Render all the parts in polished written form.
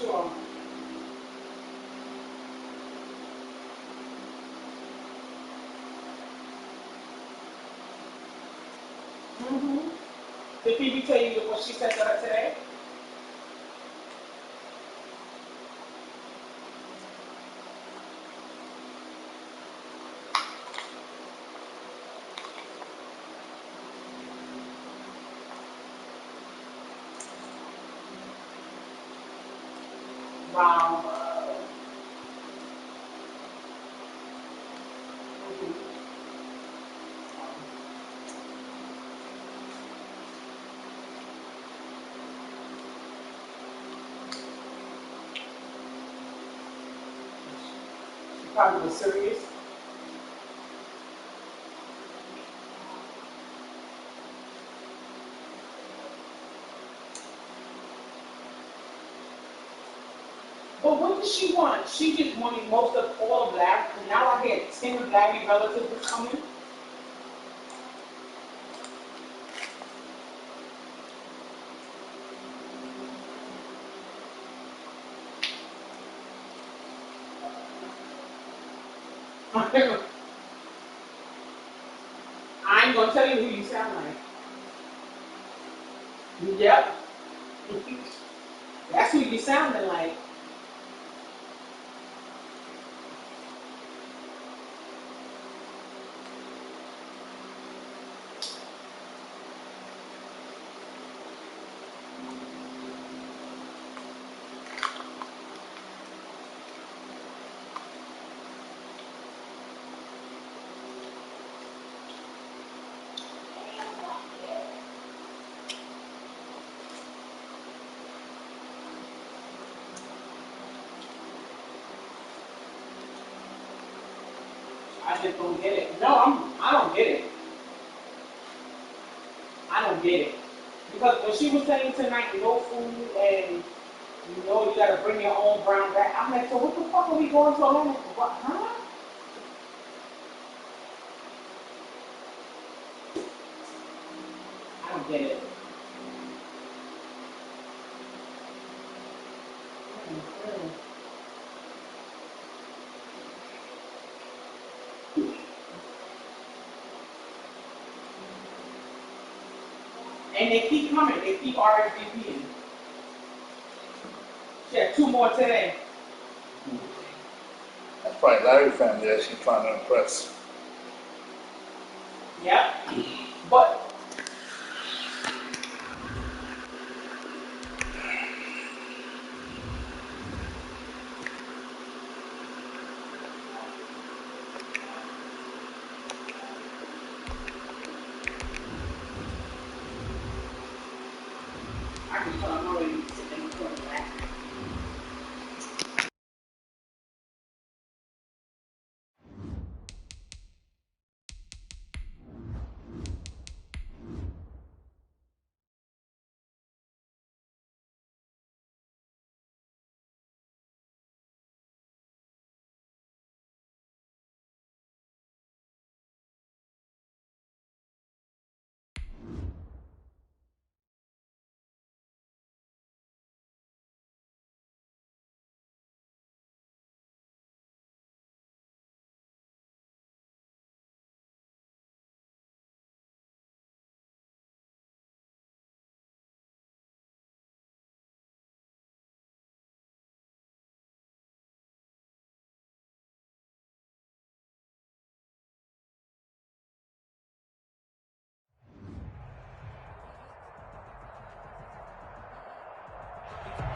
Sure. Mm-hmm. Did Phoebe tell you what she said to her today? Wow. She probably was serious. But what did she want? She just wanted most of all of Larry. Now I had 10 of Larry relatives coming. I ain't gonna tell you who you sound like. Yep. That's who you sounding like. I just don't get it. No, I don't get it. I don't get it. Because when she was saying tonight, no food and you gotta bring your own brown bag. I'm like, so what the fuck are we going to Atlanta for? What? Huh? I don't get it. Mm-hmm. And they keep coming. They keep RSVPing. She had 2 more today. That's probably Larry family that she's trying to impress. Yep. But I can tell I'm already sitting in the corner laughing.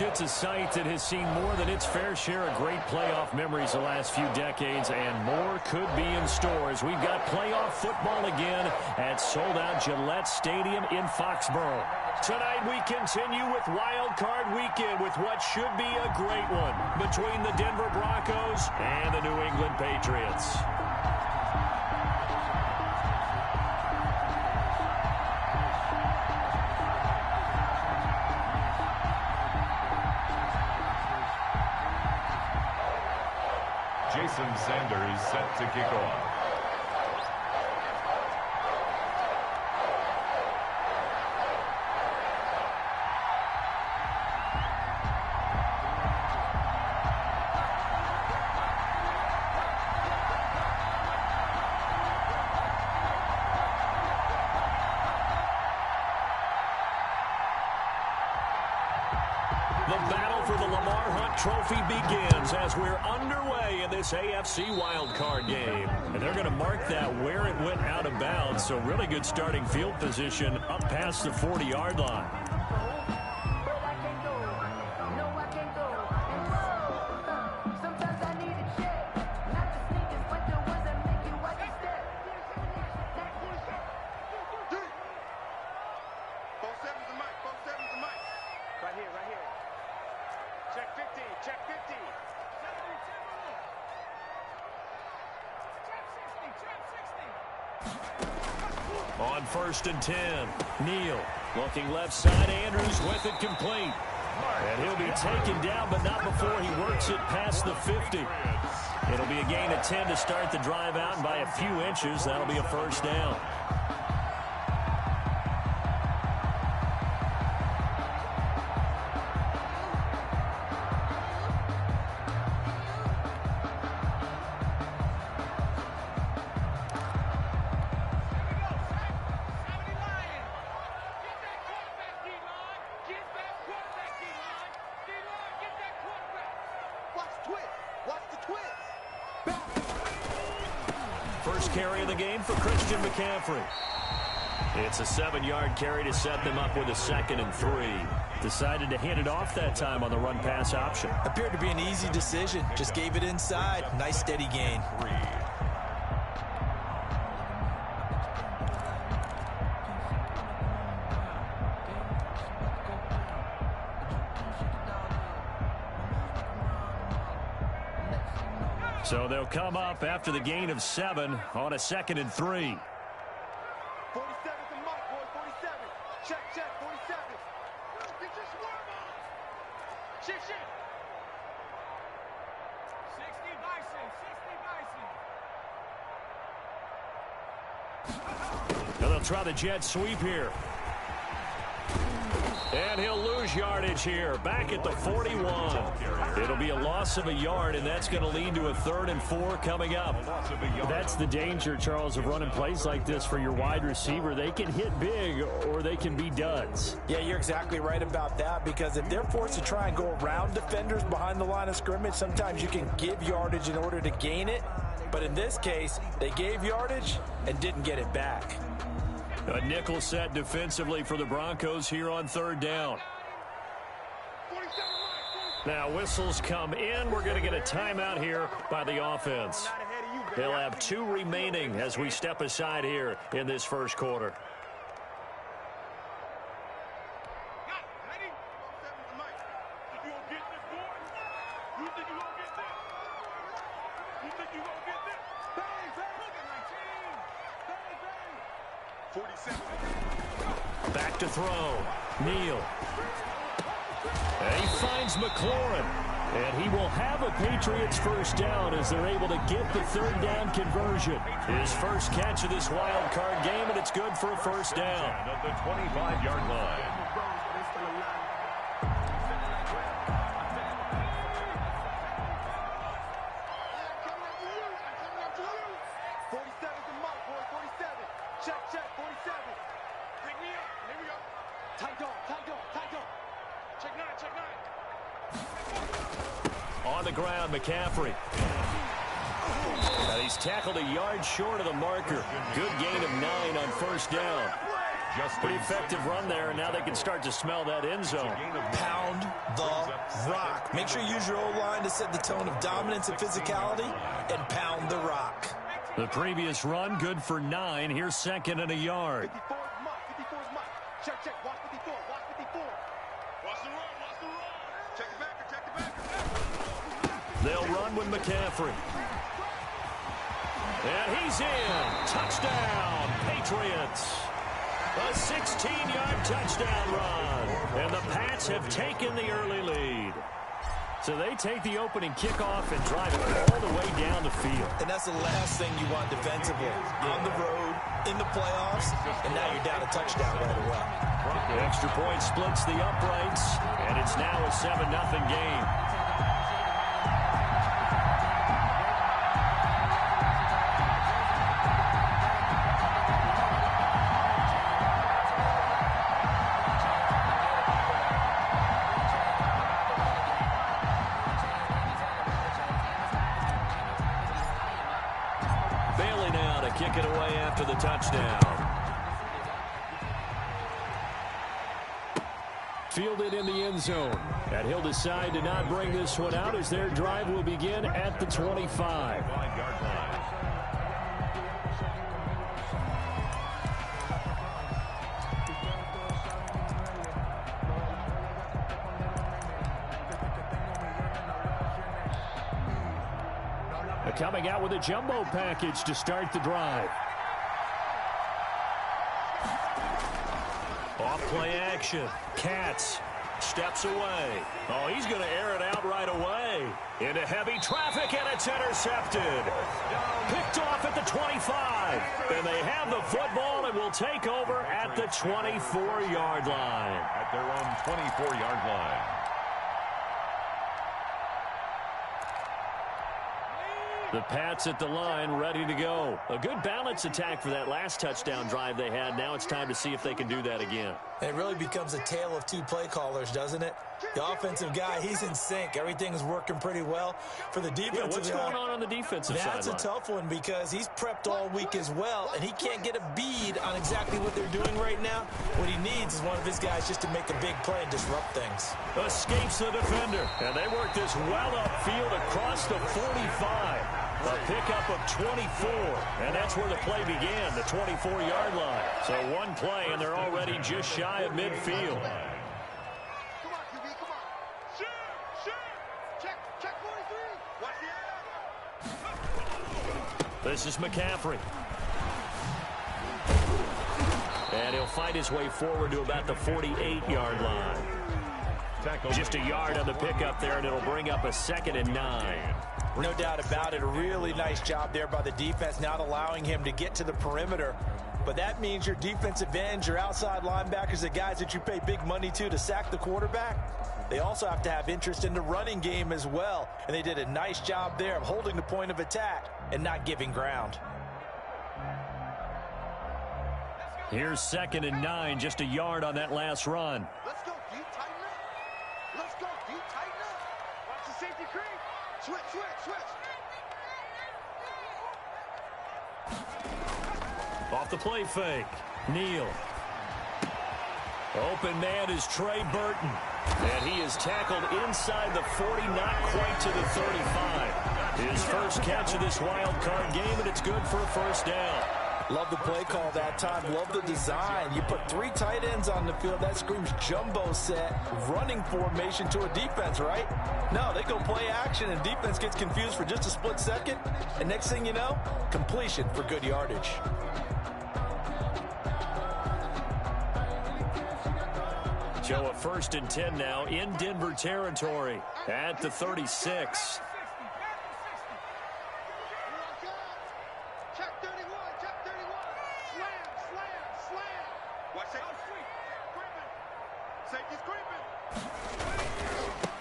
It's a site that has seen more than its fair share of great playoff memories the last few decades, and more could be in store as we've got playoff football again at sold-out Gillette Stadium in Foxborough. Tonight we continue with Wild Card Weekend with what should be a great one between the Denver Broncos and the New England Patriots. Jason Sanders set to kick off. The battle for the Lamar Hunt Trophy begins as we're underway in this AFC wildcard game. And they're going to mark that where it went out of bounds, so really good starting field position up past the 40-yard line. On 1st and 10, Neal looking left side. Andrews with it complete. And he'll be taken down, but not before he works it past the 50. It'll be a gain of 10 to start the drive out, and by a few inches, that'll be a first down. First carry of the game for Christian McCaffrey. It's a 7-yard carry to set them up with a 2nd and 3. Decided to hand it off that time on the run-pass option. Appeared to be an easy decision. Just gave it inside. Nice steady gain. So they'll come up after the gain of 7 on a 2nd and 3. 47 to Mike, boy, 47. Check, 47. Get your swerve on. Shit. 60 Bison. Now they'll try the jet sweep here. And he'll lose yardage here, back at the 41. It'll be a loss of a yard, and that's going to lead to a 3rd and 4 coming up. That's the danger, Charles, of running plays like this for your wide receiver. They can hit big, or they can be duds. Yeah, you're exactly right about that, because if they're forced to try and go around defenders behind the line of scrimmage, sometimes you can give yardage in order to gain it. But in this case, they gave yardage and didn't get it back. A nickel set defensively for the Broncos here on 3rd down. Now whistles come in. We're going to get a timeout here by the offense. They'll have 2 remaining as we step aside here in this first quarter. Back to throw. Neal. And he finds McLaurin. And he will have a Patriots first down as they're able to get the 3rd down conversion. His first catch of this wild card game, and it's good for a first down. At the 25-yard line. On the ground, McCaffrey. And he's tackled a yard short of the marker. Good gain of 9 on first down. Pretty effective run there, and now they can start to smell that end zone. Pound the rock. Make sure you use your O-line to set the tone of dominance and physicality, and pound the rock. The previous run, good for 9. Here's 2nd and a yard. 54 is Mike. Check. Watch 54. Watch the run. Check the backer. They'll run with McCaffrey. And he's in. Touchdown, Patriots. A 16-yard touchdown run. And the Pats have taken the early lead. So they take the opening kickoff and drive it all the way down the field. And that's the last thing you want defensively. On the road, in the playoffs, and now you're down a touchdown right away. The extra point splits the uprights, and it's now a 7-0 game. the touchdown. Fielded in the end zone. And he'll decide to not bring this one out as their drive will begin at the 25. Coming out with a jumbo package to start the drive. Off play action. Katz steps away. Oh, he's going to air it out right away. Into heavy traffic, and it's intercepted. Picked off at the 25. And they have the football and will take over at the 24-yard line. At their own 24-yard line. The Pats at the line, ready to go. A good balance attack for that last touchdown drive they had. Now it's time to see if they can do that again. It really becomes a tale of two play callers, doesn't it? The offensive guy, he's in sync. Everything's working pretty well. For the defensive what's going on the defensive side? That's a tough one because he's prepped all week as well, and he can't get a bead on exactly what they're doing right now. What he needs is one of his guys just to make a big play and disrupt things. Escapes the defender, and they work this well upfield across the 45. A pickup of 24, and that's where the play began, the 24-yard line. So one play, and they're already just shy of midfield. Come on, QB, come on. Shoot! Check 43. Watch the air. This is McCaffrey. And he'll fight his way forward to about the 48-yard line. Just a yard on the pickup there, and it'll bring up a 2nd and 9. No doubt about it. A really nice job there by the defense, not allowing him to get to the perimeter. But that means your defensive ends, your outside linebackers, the guys that you pay big money to sack the quarterback, they also have to have interest in the running game as well. And they did a nice job there of holding the point of attack and not giving ground. Here's 2nd and 9, just a yard on that last run. Let's go, D, tighten up. Let's go, D, tighten up. Watch the safety creep. Switch. Off the play fake. Neal. Open man is Trey Burton. And he is tackled inside the 40, not quite to the 35. His first catch of this wild card game, and it's good for a first down. Love the play call that time. Love the design. You put 3 tight ends on the field. That screams jumbo set, running formation to a defense, right? No, they go play action, and defense gets confused for just a split second. And next thing you know, completion for good yardage. So a 1st and 10 now in Denver territory at the 36.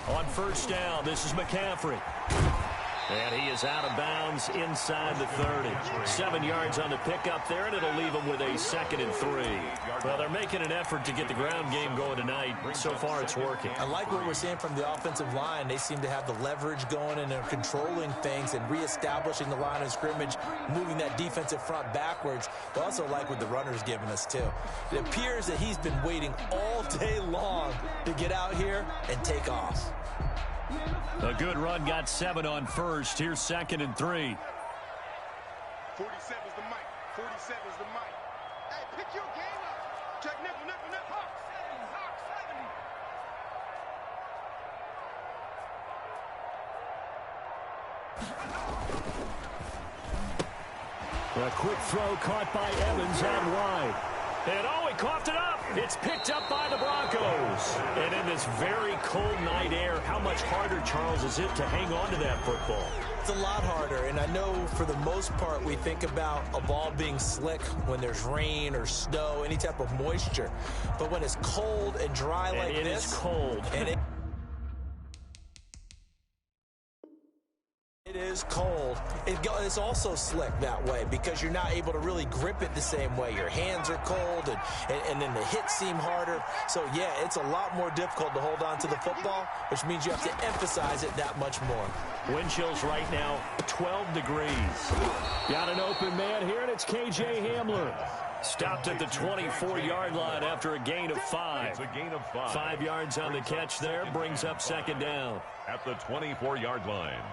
On first down, this is McCaffrey. And he is out of bounds inside the 30. 7 yards on the pickup there, and it'll leave him with a 2nd and 3. Well, they're making an effort to get the ground game going tonight. So far, it's working. I like what we're seeing from the offensive line. They seem to have the leverage going, and they're controlling things and reestablishing the line of scrimmage, moving that defensive front backwards. But also like what the runner's giving us, too. It appears that he's been waiting all day long to get out here and take off. A good run, got 7 on first. Here's 2nd and 3. 47's the mic. 47's the mic. Hey, pick your game up. Check nickel. Hawk 7. A quick throw caught by Evans out wide. And he coughed it up. It's picked up by the Broncos. And in this very cold night air, how much harder, Charles, is it to hang on to that football? It's a lot harder, and I know for the most part we think about a ball being slick when there's rain or snow, any type of moisture. But when it's cold and dry like this. It is cold. And It is cold. It's also slick that way because you're not able to really grip it the same way. Your hands are cold, and then the hits seem harder. So, yeah, it's a lot more difficult to hold on to the football, which means you have to emphasize it that much more. Wind chills right now, 12 degrees. Got an open man here, and it's K.J. Hamler. Stopped at the 24-yard line after a gain of 5. It's a gain of 5. 5 yards on the catch there, brings up second down. At the 24-yard line.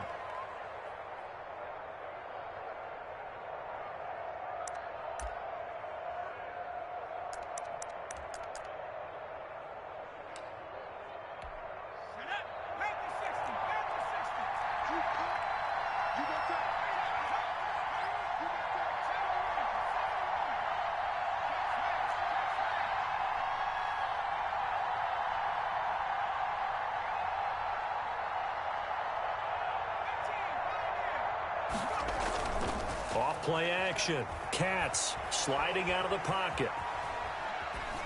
Off play action. Katz sliding out of the pocket.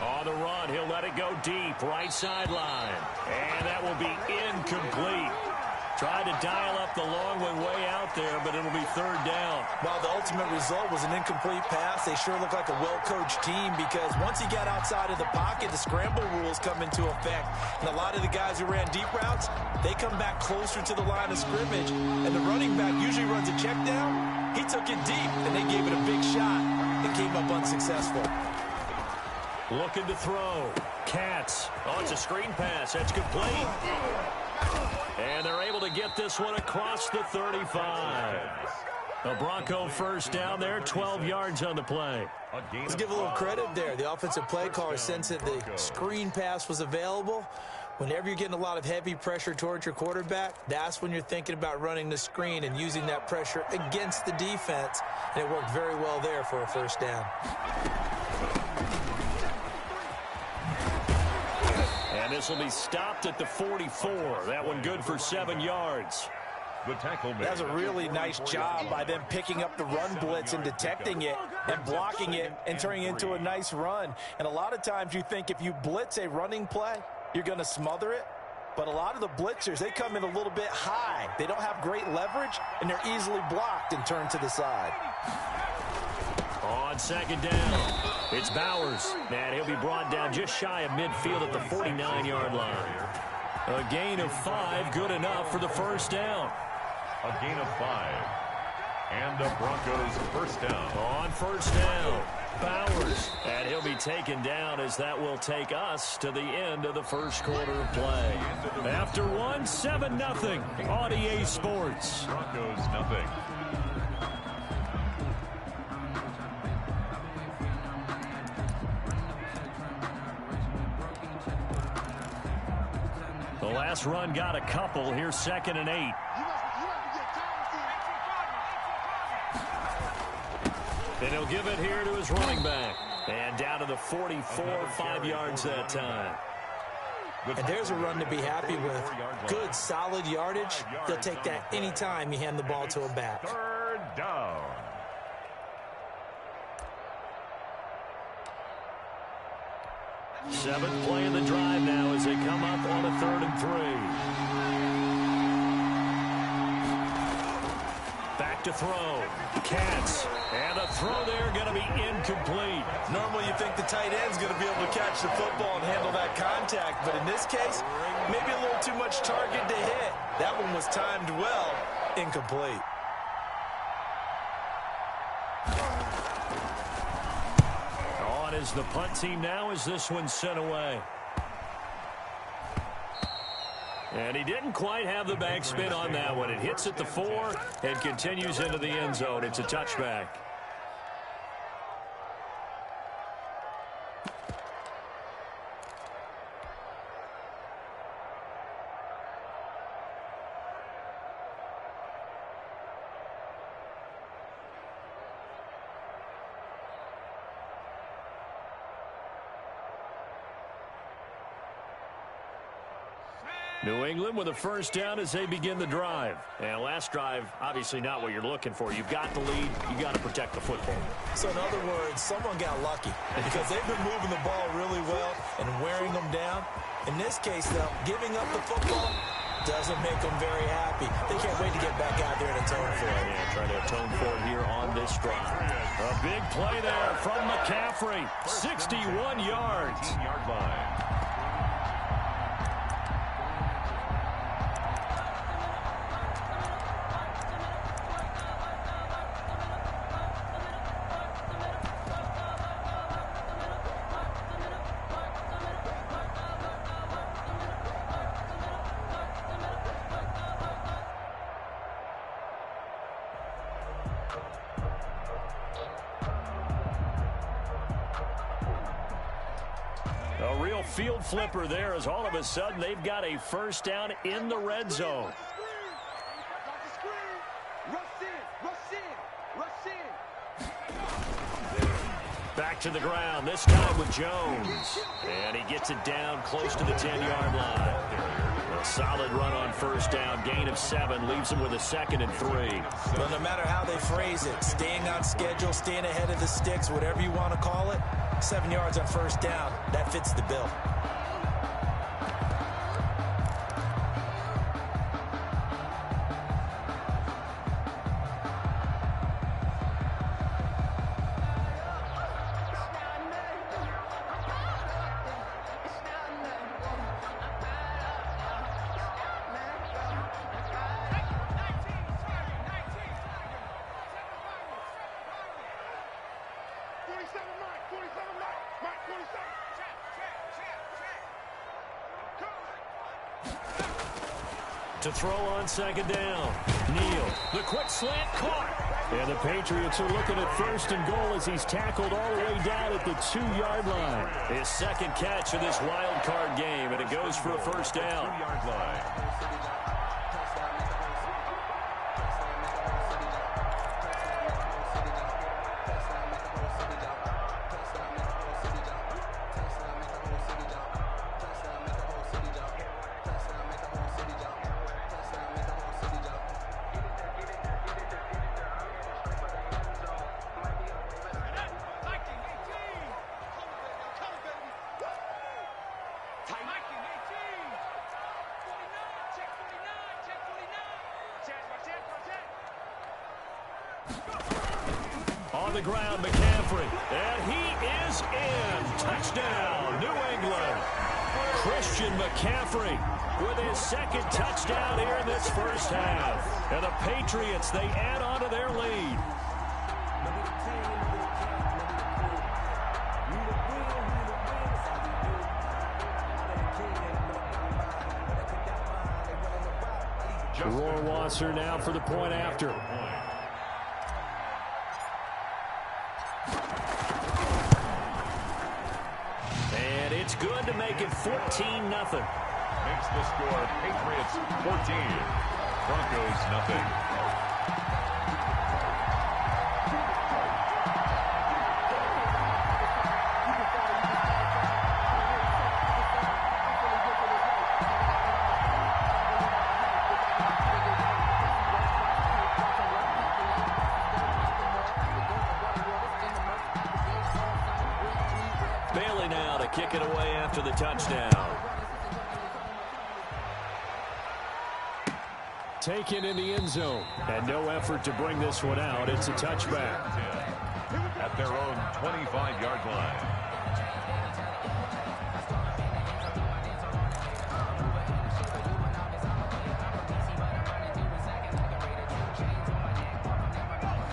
On the run, he'll let it go deep, right sideline. And that will be incomplete. Tried to dial up the long one way out there, but it'll be third down. Well, the ultimate result was an incomplete pass. They sure look like a well-coached team because once he got outside of the pocket, the scramble rules come into effect. And a lot of the guys who ran deep routes, they come back closer to the line of scrimmage. And the running back usually runs a check down. He took it deep, and they gave it a big shot. It came up unsuccessful. Looking to throw. Katz. Oh, it's a screen pass. That's complete. And they're able to get this one across the 35. A Bronco first down there, 12 yards on the play. Let's give a little credit there. The offensive play caller sensed that the screen pass was available. Whenever you're getting a lot of heavy pressure towards your quarterback, that's when you're thinking about running the screen and using that pressure against the defense. And it worked very well there for a first down. And this will be stopped at the 44. That one good for 7 yards. The tackle made. That's a really nice job by them picking up the run blitz and detecting it and blocking it and turning it into a nice run. And a lot of times you think if you blitz a running play, you're going to smother it. But a lot of the blitzers, they come in a little bit high. They don't have great leverage, and they're easily blocked and turned to the side. On second down, it's Bowers. And he'll be brought down just shy of midfield at the 49-yard line. A gain of 5, good enough for the first down. A gain of 5. And the Broncos first down. On first down, Bowers. And he'll be taken down as that will take us to the end of the first quarter of play. After 1, 7-0 on EA Sports. Broncos nothing. The last run got a couple. Here's 2nd and 8. And he'll give it here to his running back. And down to the 44, 5 yards that time. And there's a run to be happy with. Good, solid yardage. They'll take that anytime you hand the ball to a back. Third down. Seventh play of the drive now as they come up on a 3rd and 3. Back to throw. Katz. And the throw there going to be incomplete. Normally you think the tight end's going to be able to catch the football and handle that contact. But in this case, maybe a little too much target to hit. That one was timed well. Incomplete. On is the punt team now as this one's sent away. And he didn't quite have the backspin on that one. It hits at the 4 and continues into the end zone. It's a touchback. New England with a first down as they begin the drive. And last drive, obviously not what you're looking for. You've got the lead. You've got to protect the football. So in other words, someone got lucky because they've been moving the ball really well and wearing them down. In this case, though, giving up the football, Doesn't make them very happy. They can't wait to get back out there and atone for it. Yeah, trying to atone for it here on this drive. A big play there from McCaffrey. 61 yards. 15-yard line. A real field flipper there as all of a sudden they've got a first down in the red zone. Back to the ground, this time with Jones. And he gets it down close to the 10-yard line. A solid run on first down, gain of 7, leaves him with a 2nd and 3. Well, no matter how they phrase it, staying on schedule, staying ahead of the sticks, whatever you want to call it, 7 yards on first down, that fits the bill. To throw on second down. Neal, the quick slant caught. And the Patriots are looking at first and goal as he's tackled all the way down at the 2-yard line. His second catch of this wild card game, and it goes for a first down. 2-yard line. On the ground, McCaffrey. And he is in. Touchdown, New England. Christian McCaffrey with his second touchdown here in this first half. And the Patriots, they add on to their lead. Rohrwasser now for the point after. And it's good to make it 14-0. Makes the score Patriots 14, Broncos nothing. Bailey now to kick it away after the touchdown. Taken in the end zone. And no effort to bring this one out. It's a touchback. At their own 25-yard line.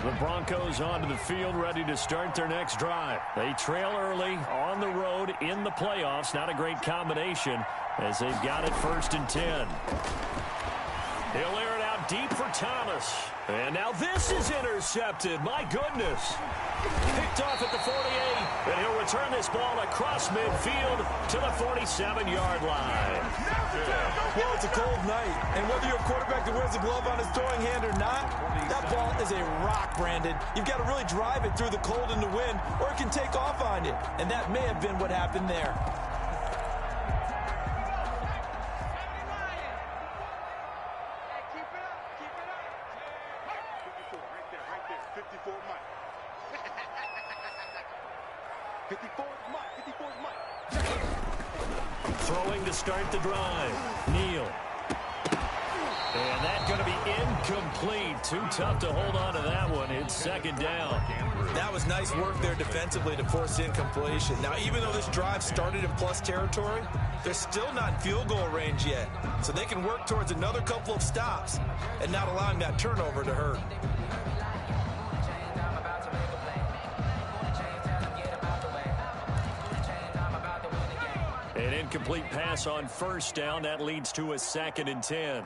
The Broncos onto the field, ready to start their next drive. They trail early on the road in the playoffs. Not a great combination as they've got it 1st and 10. He'll air it out deep for Thomas. And now this is intercepted. My goodness. Picked off at the 48. And he'll return this ball across midfield to the 47-yard line. Well, it's a cold night, and whether you're a quarterback that wears a glove on his throwing hand or not, that ball is a rock, Brandon. You've got to really drive it through the cold and the wind, or it can take off on you, and that may have been what happened there. Throwing to start the drive. Neal. Incomplete. Too tough to hold on to that one. It's second down. That was nice work there defensively to force incompletion. Now, even though this drive started in plus territory, they're still not in field goal range yet. So they can work towards another couple of stops and not allowing that turnover to hurt. An incomplete pass on first down. That leads to a 2nd and 10.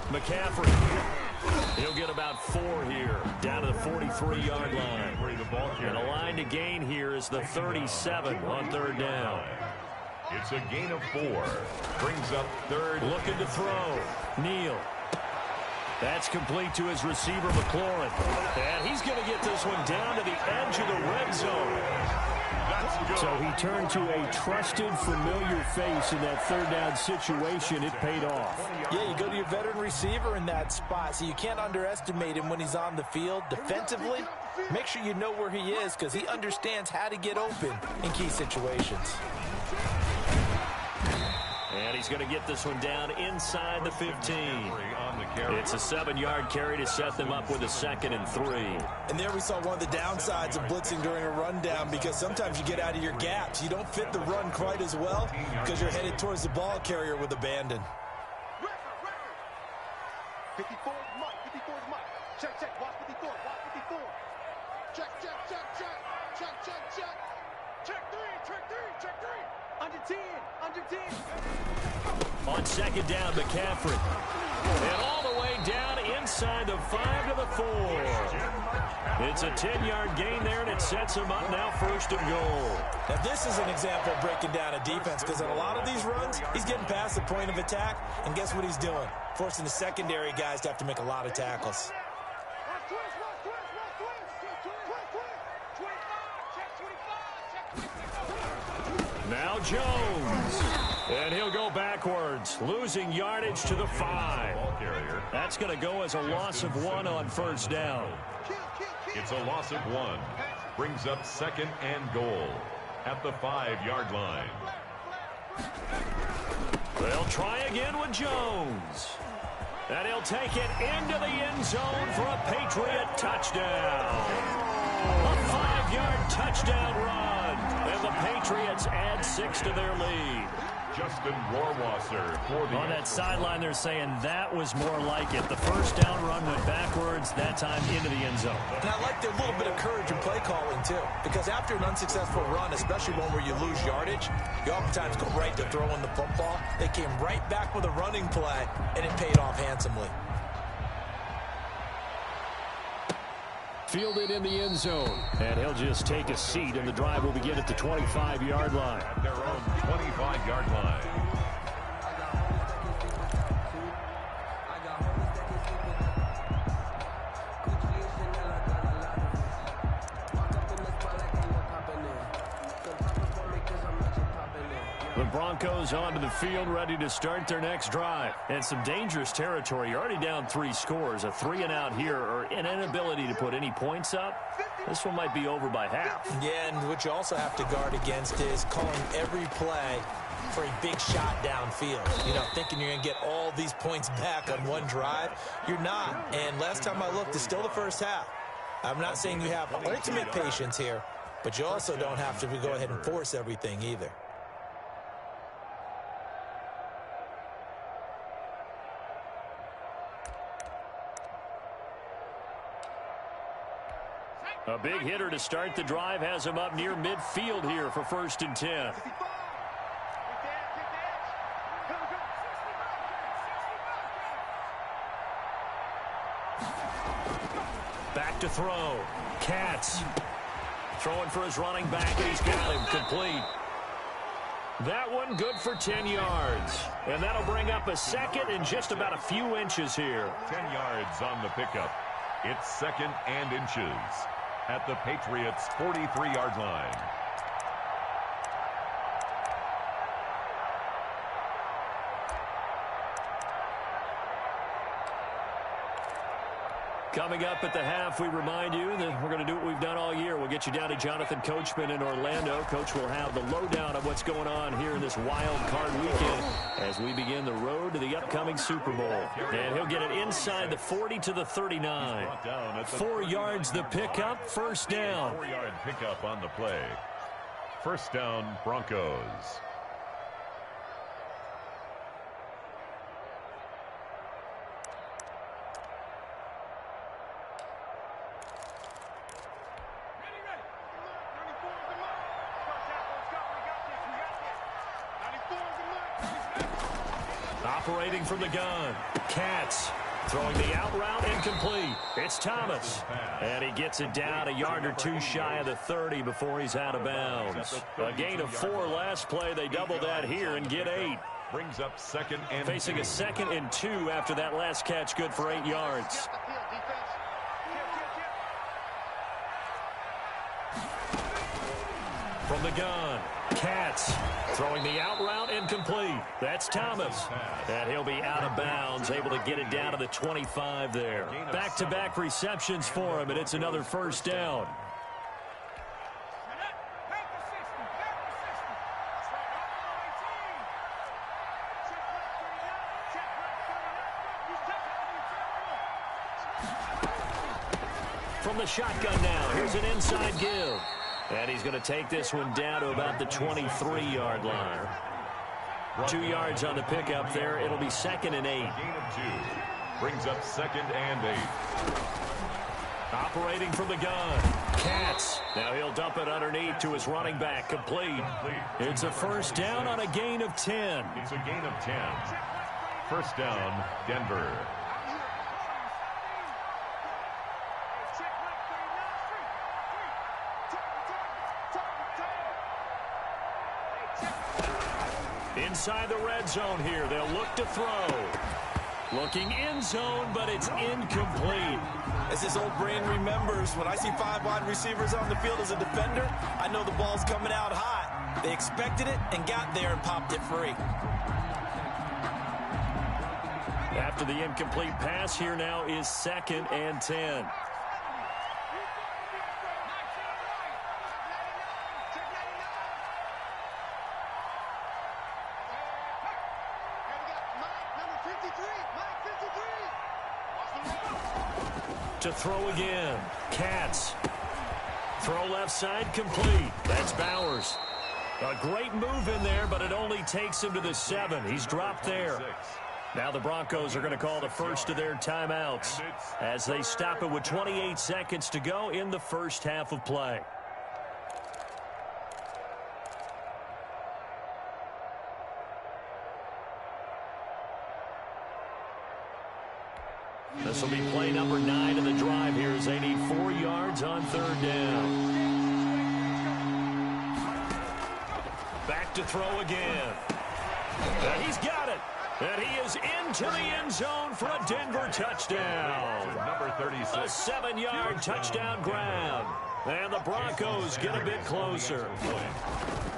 McCaffrey. He'll get about 4 here, down to the 43-yard line. And the line to gain here is the 37 on 3rd down. It's a gain of 4. Brings up 3rd. Looking to throw. Neal. That's complete to his receiver, McLaurin. And he's going to get this one down to the edge of the red zone. So he turned to a trusted, familiar face in that 3rd down situation. It paid off. Yeah, you go to your veteran receiver in that spot, so you can't underestimate him when he's on the field. Defensively, make sure you know where he is because he understands how to get open in key situations. And he's going to get this one down inside the 15. It's a 7-yard carry to set them up with a 2nd and 3. And there we saw one of the downsides of blitzing during a rundown because sometimes you get out of your gaps. You don't fit the run quite as well because you're headed towards the ball carrier with abandon. 54 is Mike. 54 is Mike. Check, check. Watch 54. Watch 54. Check, check, check, check. Check, check, check. Check 3. Check 3. Check 3. Under 10. Under 10. On 2nd down, McCaffrey. And all the way down inside the 5 to the 4. It's a 10-yard gain there, and it sets him up now 1st and goal. Now, this is an example of breaking down a defense because on a lot of these runs, he's getting past the point of attack, and guess what he's doing? Forcing the secondary guys to have to make a lot of tackles. Now Jones. And he'll go backwards, losing yardage to the 5. That's going to go as a loss of 1 on 1st down. It's a loss of 1. Brings up 2nd and goal at the 5-yard line. They'll try again with Jones. And he'll take it into the end zone for a Patriot touchdown. A 5-yard touchdown run. And the Patriots add 6 to their lead. Justin Rohrwasser for the... On that sideline, they're saying that was more like it. The first down run went backwards, that time into the end zone. And I like their little bit of courage in play calling, too. Because after an unsuccessful run, especially one where you lose yardage, you oftentimes go right to throwing the football. They came right back with a running play, and it paid off handsomely. Fielded in the end zone. And he'll just take a seat, and the drive will begin at the 25-yard line. At their own 25-yard line. The Broncos onto the field, ready to start their next drive. And some dangerous territory. You're already down 3 scores. A 3-and-out here, or an inability to put any points up. This one might be over by half. Yeah, and what you also have to guard against is calling every play for a big shot downfield. You know, thinking you're going to get all these points back on one drive. You're not. And last time I looked, it's still the first half. I'm not saying you have ultimate patience here, but you also don't have to go ahead and force everything either. A big hitter to start the drive has him up near midfield here for 1st and 10. Back to throw. Katz throwing for his running back, and he's got him complete. That one good for 10 yards. And that'll bring up a 2nd and just about a few inches here. 10 yards on the pickup. It's 2nd and inches at the Patriots' 43-yard line. Coming up at the half, we remind you that we're going to do what we've done all year. We'll get you down to Jonathan Coachman in Orlando. Coach will have the lowdown of what's going on here in this wild card weekend as we begin the road to the upcoming Super Bowl. And he'll get it inside the 40 to the 39. 4 yards the pickup, first down. 4-yard pickup on the play. First down, Broncos. Operating from the gun, Katz throwing the out route, incomplete. It's Thomas, and he gets it down a yard or two shy of the 30 before he's out of bounds. A gain of 4 last play. They double that here and get 8. Brings up second and facing 2. a 2nd and 2 after that last catch, good for 8 yards. From the gun, Katz throwing the out route, incomplete. That's Thomas, and he'll be out of bounds, able to get it down to the 25 there. Back-to-back receptions for him, and it's another first down. From the shotgun now, here's an inside give. And he's going to take this one down to about the 23-yard line. 2 yards on the pickup there. It'll be 2nd and 8. Gain of 2. Brings up 2nd and 8. Operating from the gun, Katz. Now he'll dump it underneath to his running back, complete. It's a first down on a gain of 10. It's a gain of 10. First down, Denver. Inside the red zone here, they'll look to throw. Looking end zone, but it's incomplete. As this old brain remembers, when I see 5 wide receivers on the field as a defender, I know the ball's coming out hot. They expected it and got there and popped it free. After the incomplete pass, here now is 2nd and 10. To throw again, Katz. Throw left side, complete. That's Bowers. A great move in there, but it only takes him to the 7. He's dropped there. Now the Broncos are going to call the first of their timeouts as they stop it with 28 seconds to go in the first half of play. This will be play number 9 of the drive here as they need 4 yards on 3rd down. Back to throw again. And he's got it. And he is into the end zone for a Denver touchdown. Number 36. A 7-yard touchdown grab. And the Broncos get a bit closer.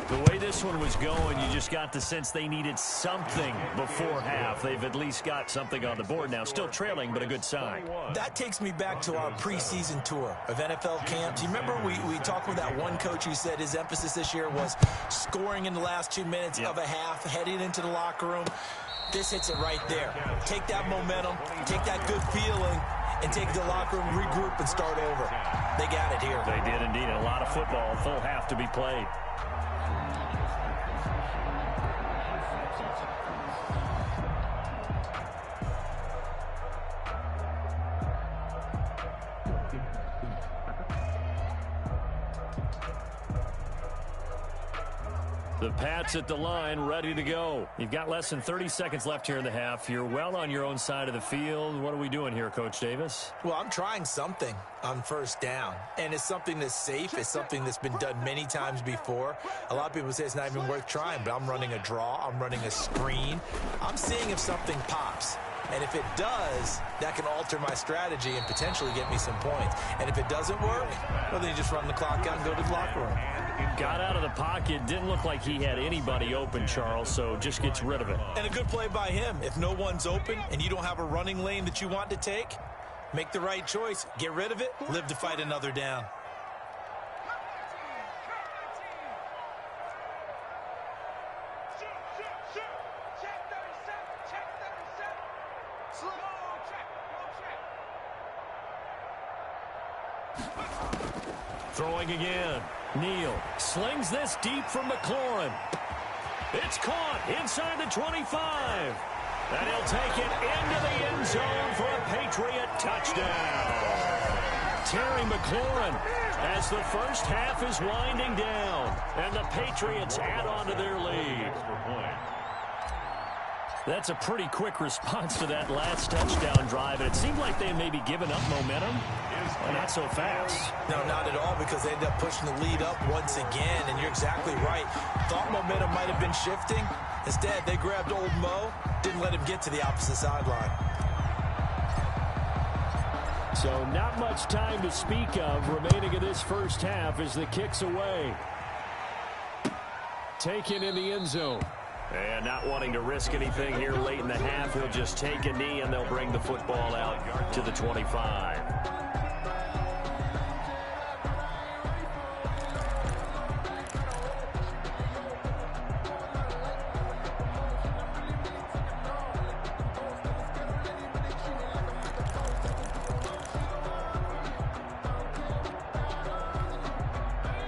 The way this one was going, you just got the sense they needed something before half. They've at least got something on the board now. Still trailing, but a good sign. That takes me back to our preseason tour of NFL camps. You remember we talked with that one coach who said his emphasis this year was scoring in the last 2 minutes of a half, heading into the locker room. This hits it right there. Take that momentum, take that good feeling, and take the locker room, regroup, and start over. They got it here. They did indeed. A lot of football, full half to be played. The Pats at the line, ready to go. You've got less than 30 seconds left here in the half. You're well on your own side of the field. What are we doing here, Coach Davis? Well, I'm trying something on first down, and it's something that's safe. It's something that's been done many times before. A lot of people say it's not even worth trying, but I'm running a draw. I'm running a screen. I'm seeing if something pops. And if it does, that can alter my strategy and potentially get me some points. And if it doesn't work, well, then you just run the clock out and go to the locker room. Got out of the pocket. Didn't look like he had anybody open, Charles, so just gets rid of it. And a good play by him. If no one's open and you don't have a running lane that you want to take, Make the right choice. Get rid of it. Live to fight another down. Throwing again. Neal slings this deep from McLaurin. It's caught inside the 25. And he'll take it into the end zone for a Patriot touchdown. Terry McLaurin, as the first half is winding down, and the Patriots add on to their lead. That's a pretty quick response to that last touchdown drive, and it seemed like they may be giving up momentum. Well, not so fast. No, not at all, because they ended up pushing the lead up once again, and you're exactly right. Thought momentum might have been shifting. Instead, they grabbed old Mo, didn't let him get to the opposite sideline. So not much time to speak of remaining in this first half as the kick's away. Taken in the end zone. And not wanting to risk anything here late in the half, he'll just take a knee and they'll bring the football out to the 25.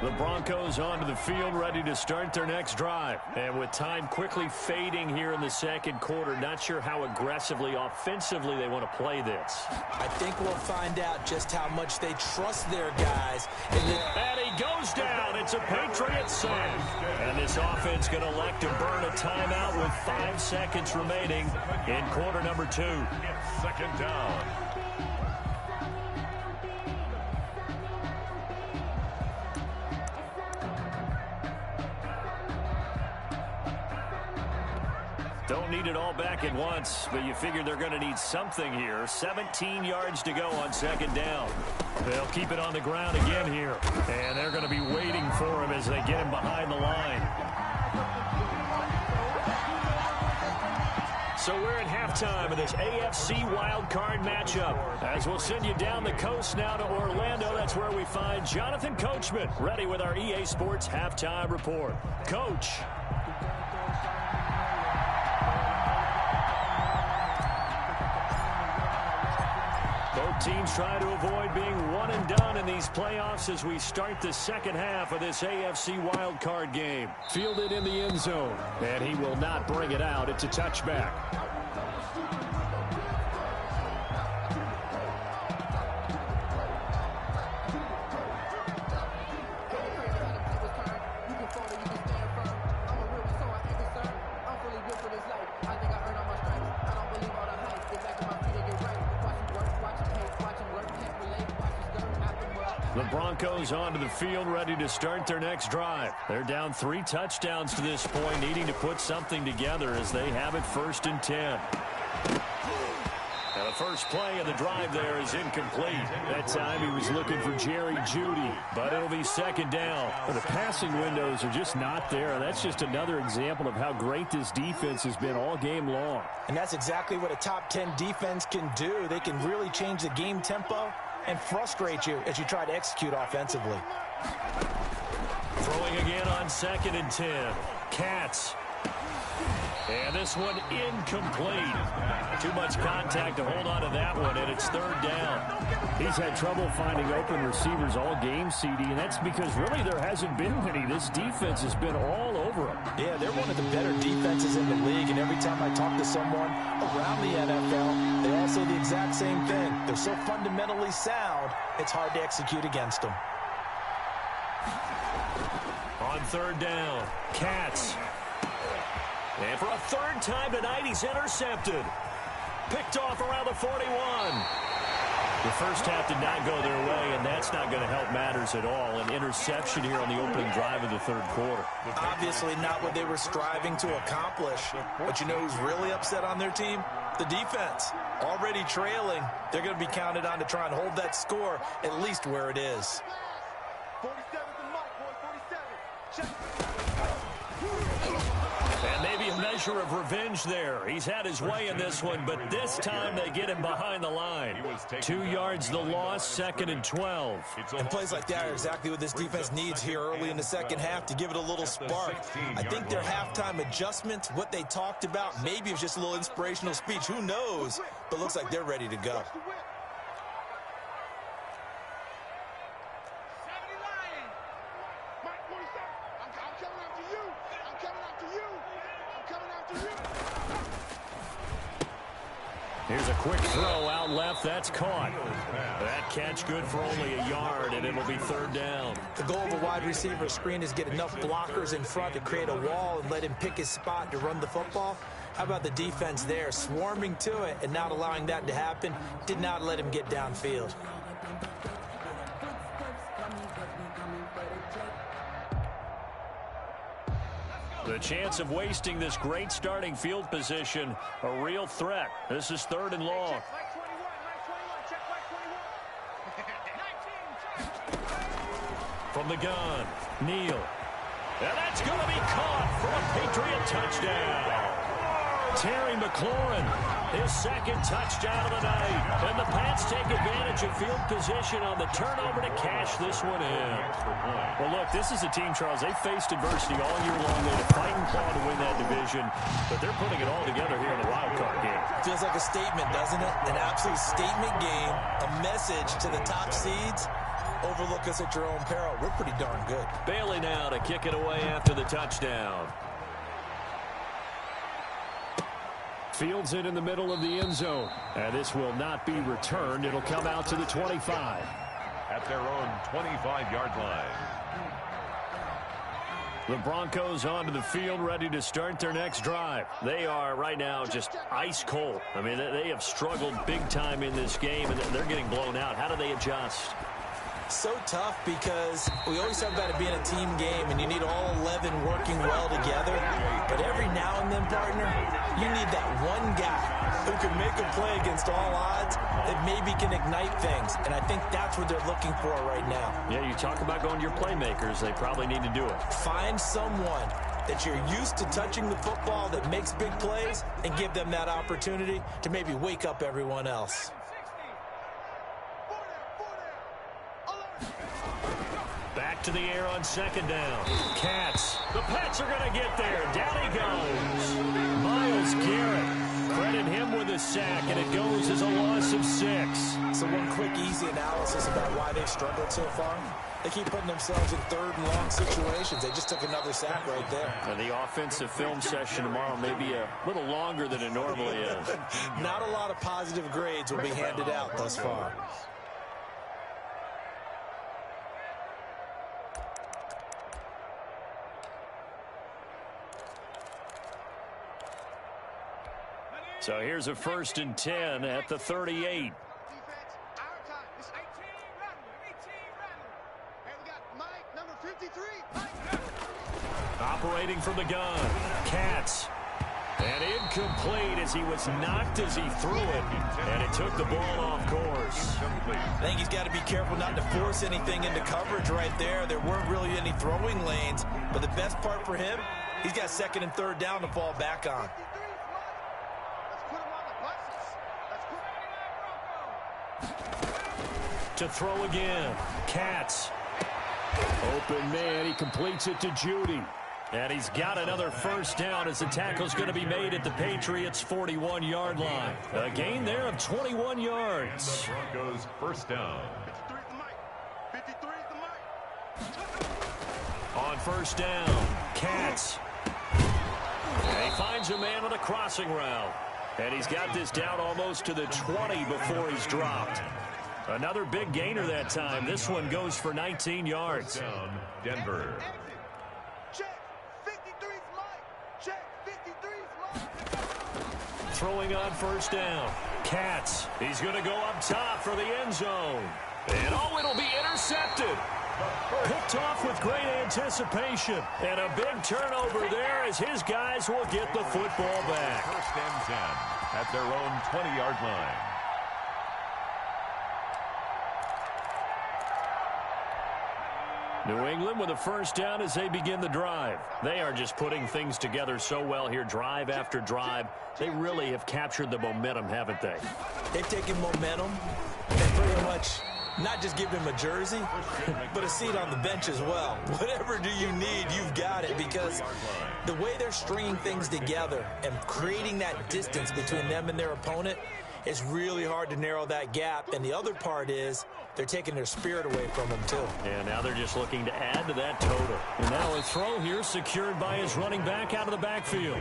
The Broncos onto the field, ready to start their next drive. And with time quickly fading here in the second quarter, not sure how aggressively, offensively they want to play this. I think we'll find out just how much they trust their guys. And he goes down. It's a Patriot sack. And this offense going to elect to burn a timeout with 5 seconds remaining in quarter number 2. It's second down. Don't need it all back at once, but you figure they're going to need something here. 17 yards to go on second down. They'll keep it on the ground again here, and they're going to be waiting for him as they get him behind the line. So we're at halftime of this AFC wildcard matchup. As we'll send you down the coast now to Orlando, that's where we find Jonathan Coachman, ready with our EA Sports halftime report. Coach. Both teams try to avoid being one and done in these playoffs as we start the second half of this AFC wildcard game. Fielded in the end zone, and he will not bring it out. It's a touchback. The Broncos onto the field, ready to start their next drive. They're down 3 touchdowns to this point, needing to put something together as they have it 1st and 10. Now the first play of the drive there is incomplete. That time he was looking for Jerry Jeudy, but it'll be second down. But the passing windows are just not there. That's just another example of how great this defense has been all game long. And that's exactly what a top 10 defense can do. They can really change the game tempo and frustrate you as you try to execute offensively. Throwing again on 2nd and 10. Katz. And this one incomplete. Too much contact to hold on to that one, and it's 3rd down. He's had trouble finding open receivers all game, CD, and that's because really there hasn't been many. This defense has been all over him. Yeah, they're one of the better defenses in the league, and every time I talk to someone around the NFL, they all say the exact same thing. They're so fundamentally sound, it's hard to execute against them. On 3rd down, Katz. And for a 3rd time tonight, he's intercepted. Picked off around the 41. The first half did not go their way, and that's not going to help matters at all. An interception here on the opening drive of the 3rd quarter. Obviously not what they were striving to accomplish. But you know who's really upset on their team? The defense. Already trailing, they're going to be counted on to try and hold that score at least where it is. 47 to Mike, boy, 47. Check. And maybe a measure of revenge there. He's had his way in this one, but this time they get him behind the line. 2 yards the loss, 2nd and 12. And plays like that are exactly what this defense needs here early in the second half to give it a little spark. I think their halftime adjustments, what they talked about, maybe it was just a little inspirational speech. Who knows? But looks like they're ready to go. Here's a quick throw out left. That's caught. That catch good for only a yard, and it'll be 3rd down. The goal of a wide receiver screen is get enough blockers in front to create a wall and let him pick his spot to run the football. How about the defense there, swarming to it and not allowing that to happen? Did not let him get downfield. The chance of wasting this great starting field position, a real threat. This is 3rd and long. From the gun, Neal. And that's going to be caught for a Patriot touchdown. Terry McLaurin, his 2nd touchdown of the night. And the Pats take advantage of field position on the turnover to cash this one in. Well, look, this is a team, Charles, they faced adversity all year long. They had to fight and claw to win that division, but they're putting it all together here in the wild card game. Feels like a statement, doesn't it? An absolute statement game, a message to the top seeds. Overlook us at your own peril. We're pretty darn good. Bailey now to kick it away after the touchdown. Fields it in the middle of the end zone. And this will not be returned. It'll come out to the 25. At their own 25-yard line. The Broncos onto the field, ready to start their next drive. They are right now just ice cold. I mean, they have struggled big time in this game, and they're getting blown out. How do they adjust? So tough because we always talk about it being a team game and you need all 11 working well together. But every now and then, partner, you need that one guy who can make a play against all odds that maybe can ignite things. And I think that's what they're looking for right now. Yeah, you talk about going to your playmakers. They probably need to do it. Find someone that you're used to touching the football that makes big plays and give them that opportunity to maybe wake up everyone else. Back to the air on 2nd down. Cats. The Pats are going to get there. Down he goes. Myles Garrett. Credit him with a sack, and it goes as a loss of 6. So one quick, easy analysis about why they've struggled so far. They keep putting themselves in 3rd and long situations. They just took another sack right there. And the offensive film session tomorrow may be a little longer than it normally is. Not a lot of positive grades will be handed out thus far. So here's a 1st and 10 at the 38. Operating from the gun. Katz. And incomplete as he was knocked as he threw it. And it took the ball off course. I think he's got to be careful not to force anything into coverage right there. There weren't really any throwing lanes. But the best part for him, he's got 2nd and 3rd down to fall back on. To throw again. Katz. Open man. He completes it to Judy. And he's got another 1st down as the tackle's going to be made at the Patriots' 41-yard line. A gain there of 21 yards. The Broncos 1st down. On 1st down, Katz. And he finds a man on a crossing route. And he's got this down almost to the 20 before he's dropped. Another big gainer that time. This one goes for 19 yards. Down, Denver. Throwing on 1st down. Katz. He's going to go up top for the end zone. And oh, it'll be intercepted. Picked off with great anticipation. And a big turnover there as his guys will get the football back. 1st and 10 at their own 20-yard line. New England with a first down as they begin the drive. They are just putting things together so well here, drive after drive. They really have captured the momentum, haven't they? They've taken momentum and pretty much not just give him a jersey, but a seat on the bench as well. Whatever do you need, you've got it, because the way they're stringing things together and creating that distance between them and their opponent, it's really hard to narrow that gap. And the other part is they're taking their spirit away from them, too. And now they're just looking to add to that total. And now a throw here secured by his running back out of the backfield.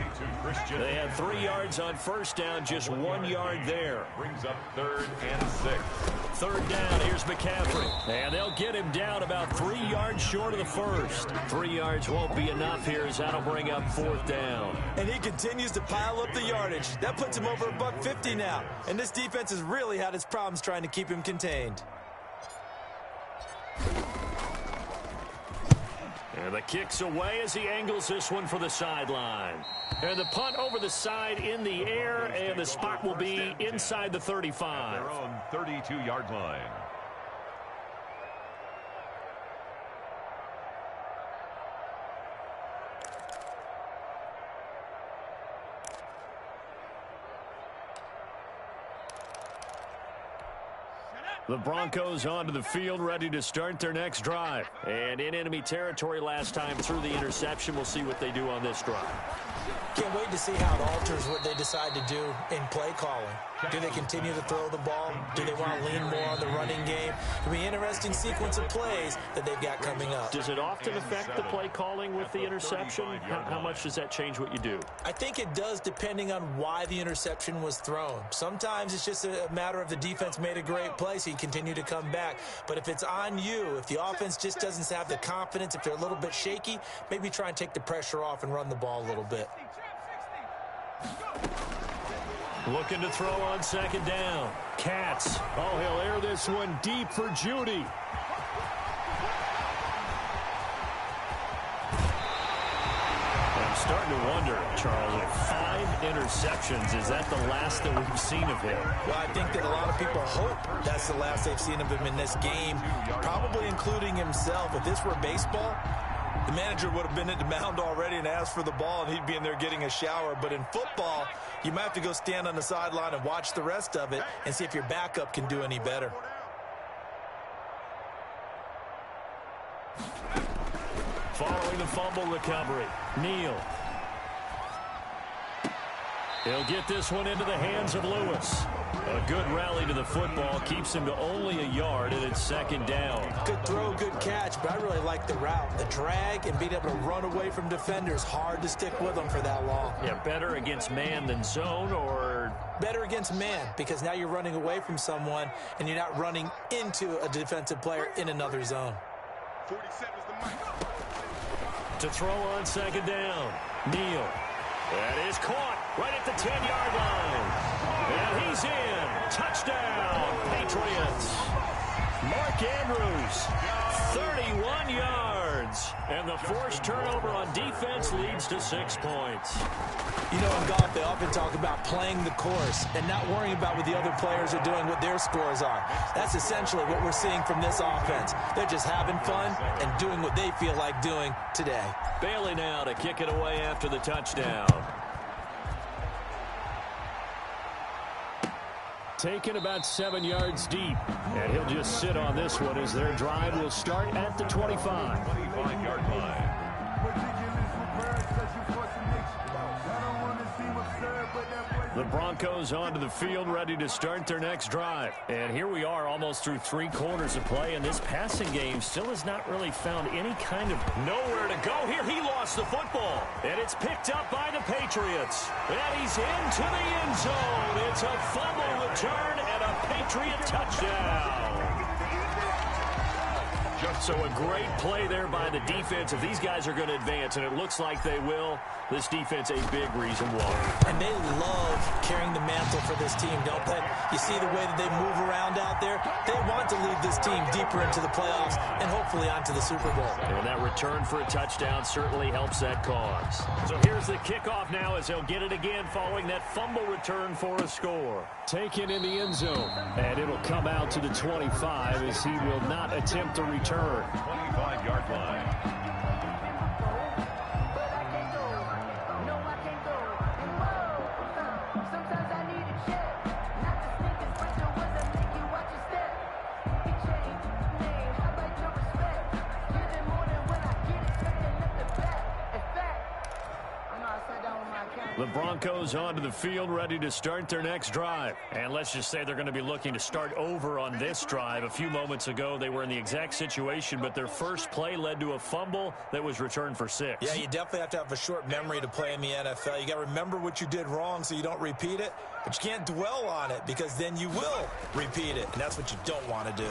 They had 3 yards on first down, just 1 yard there. Brings up 3rd and 6. 3rd down, here's McCaffrey. And they'll get him down about 3 yards short of the first. 3 yards won't be enough here as that'll bring up 4th down. And he continues to pile up the yardage. That puts him over $150 now. And this defense has really had its problems trying to keep him contained. And the kick's away as he angles this one for the sideline. And the punt over the side in the air, and the spot will be inside the 35. Their own 32-yard line. The Broncos onto the field, ready to start their next drive. And in enemy territory last time through the interception. We'll see what they do on this drive. Can't wait to see how it alters what they decide to do in play calling. Do they continue to throw the ball? Do they want to lean more on the running game? It'll be an interesting sequence of plays that they've got coming up. Does it often affect the play calling with the interception? How much does that change what you do? I think it does, depending on why the interception was thrown. Sometimes it's just a matter of the defense made a great play, so you continue to come back. But if it's on you, if the offense just doesn't have the confidence, if they're a little bit shaky, maybe try and take the pressure off and run the ball a little bit. Looking to throw on 2nd down. Katz. Oh, he'll air this one deep for Judy. I'm starting to wonder, Charles, if 5 interceptions, is that the last that we've seen of him? Well, I think that a lot of people hope that's the last they've seen of him in this game, probably including himself. If this were baseball, the manager would have been at the mound already and asked for the ball, and he'd be in there getting a shower. But in football, you might have to go stand on the sideline and watch the rest of it and see if your backup can do any better. Following the fumble recovery, Neal. He'll get this one into the hands of Lewis. A good rally to the football keeps him to only a yard, and it's 2nd down. Good throw, good catch, but I really like the route. The drag and being able to run away from defenders, hard to stick with them for that long. Yeah, better against man than zone, or? Better against man, because now you're running away from someone, and you're not running into a defensive player in another zone. 47 is the mic. To throw on 2nd down, Neal. That is caught right at the 10-yard line. And he's in. Touchdown, Patriots. Mark Andrews, 31 yards. And the forced turnover on defense leads to 6 points. You know, in golf, they often talk about playing the course and not worrying about what the other players are doing, what their scores are. That's essentially what we're seeing from this offense. They're just having fun and doing what they feel like doing today. Bailey now to kick it away after the touchdown. Taken about 7 yards deep. And he'll just sit on this one as their drive will start at the 25. 25-yard line. The Broncos onto the field, ready to start their next drive. And here we are, almost through 3 quarters of play, and this passing game still has not really found any kind of nowhere to go. Here he lost the football, and it's picked up by the Patriots. And he's into the end zone. It's a fumble return and a Patriot touchdown. So a great play there by the defense. If these guys are going to advance, and it looks like they will, this defense a big reason why. And they love carrying the mantle for this team, don't they? You see the way that they move around out there? They want to lead this team deeper into the playoffs and hopefully onto the Super Bowl. And that return for a touchdown certainly helps that cause. So here's the kickoff now as they'll get it again following that fumble return for a score. Taken in the end zone, and it'll come out to the 25 as he will not attempt to return. 35-yard line. The Broncos onto the field, ready to start their next drive. And let's just say they're going to be looking to start over on this drive. A few moments ago, they were in the exact situation, but their first play led to a fumble that was returned for 6. Yeah, you definitely have to have a short memory to play in the NFL. You got to remember what you did wrong so you don't repeat it, but you can't dwell on it because then you will repeat it, and that's what you don't want to do.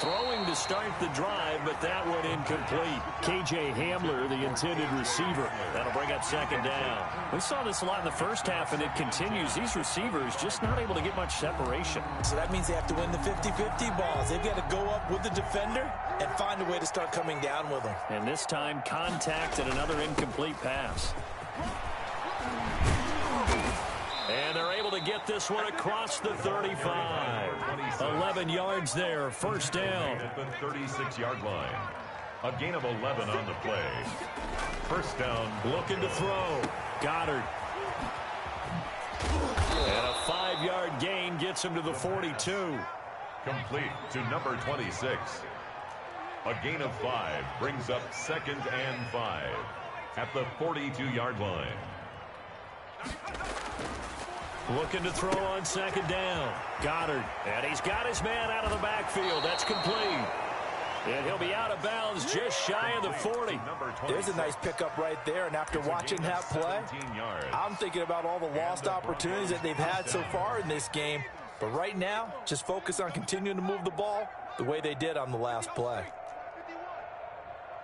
Throwing to start the drive, but that one incomplete. KJ Hamler, the intended receiver. That'll bring up second down. We saw this a lot in the first half, and it continues. These receivers just not able to get much separation. So that means they have to win the 50-50 balls. They've got to go up with the defender and find a way to start coming down with them. And this time, contact and another incomplete pass. And they're able to get this one across the 35. 11 yards there, first down. At the 36-yard line. A gain of 11 on the play. First down. Looking to throw. Goddard. And a 5-yard gain gets him to the 42. Complete to number 26. A gain of 5 brings up second and 5 at the 42-yard line. Looking to throw on second down. Goddard. And he's got his man out of the backfield. That's complete. And he'll be out of bounds just shy of the 40. There's a nice pickup right there. And after watching that play, I'm thinking about all the lost opportunities that they've had so far in this game. But right now, just focus on continuing to move the ball the way they did on the last play.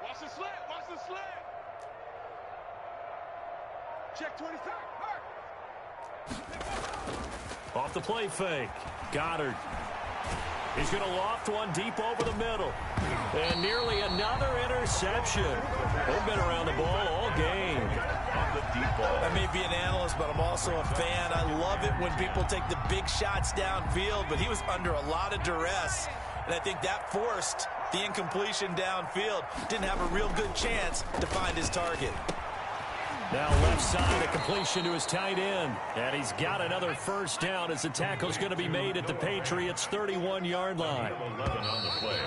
Watch the slant. Watch the slant. Check 23. Off the play fake. Goddard. He's going to loft one deep over the middle. And nearly another interception. They've been around the ball all game. On the deep ball. I may be an analyst, but I'm also a fan. I love it when people take the big shots downfield, but he was under a lot of duress. And I think that forced the incompletion downfield. Didn't have a real good chance to find his target. Now left side, a completion to his tight end. And he's got another first down as the tackle's going to be made at the Patriots' 31-yard line. 11 on the play.